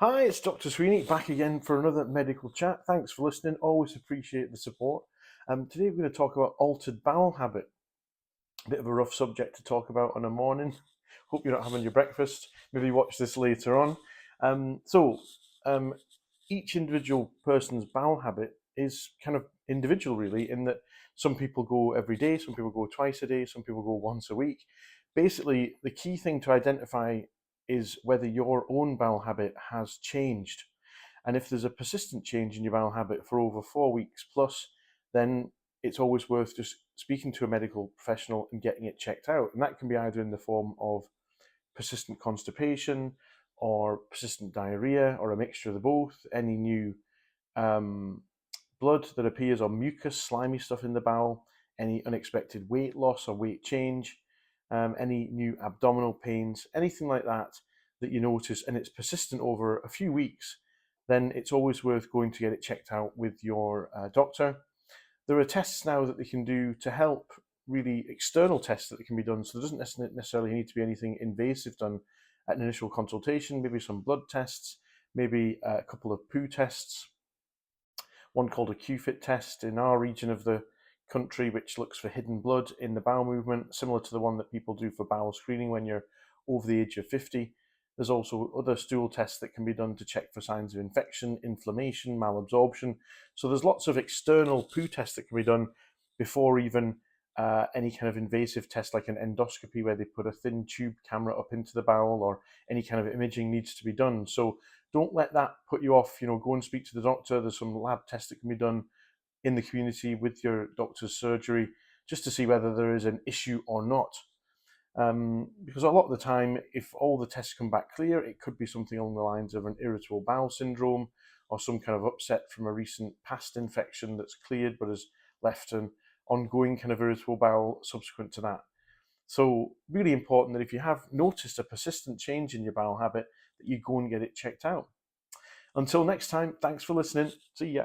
Hi, it's Dr. Sweeney back again for another medical chat. Thanks for listening. Always appreciate the support. Today we're going to talk about altered bowel habit. A bit of a rough subject to talk about on a morning. Hope you're not having your breakfast. Maybe watch this later on. So, each individual person's bowel habit is kind of individual, really, in that some people go every day, some people go twice a day, some people go once a week. Basically, the key thing to identify is whether your own bowel habit has changed. And if there's a persistent change in your bowel habit for over 4 weeks plus, then it's always worth just speaking to a medical professional and getting it checked out. And that can be either in the form of persistent constipation or persistent diarrhea or a mixture of the both, any new um, blood that appears or mucus, slimy stuff in the bowel, any unexpected weight loss or weight change, any new abdominal pains, anything like that that you notice and it's persistent over a few weeks, then it's always worth going to get it checked out with your doctor. There are tests now that they can do to help, really external tests that can be done. So there doesn't necessarily need to be anything invasive done at an initial consultation, maybe some blood tests, maybe a couple of poo tests, one called a Q-fit test in our region of the country, which looks for hidden blood in the bowel movement, similar to the one that people do for bowel screening when you're over the age of 50. There's also other stool tests that can be done to check for signs of infection, inflammation, malabsorption. So there's lots of external poo tests that can be done before even any kind of invasive test like an endoscopy where they put a thin tube camera up into the bowel, or any kind of imaging needs to be done. So don't let that put you off. Go and speak to the doctor. There's some lab tests that can be done in the community with your doctor's surgery just to see whether there is an issue or not. Because a lot of the time, if all the tests come back clear, it could be something along the lines of an irritable bowel syndrome or some kind of upset from a recent past infection that's cleared but has left an ongoing kind of irritable bowel subsequent to that. So really important that if you have noticed a persistent change in your bowel habit, that you go and get it checked out. Until next time, thanks for listening. See ya.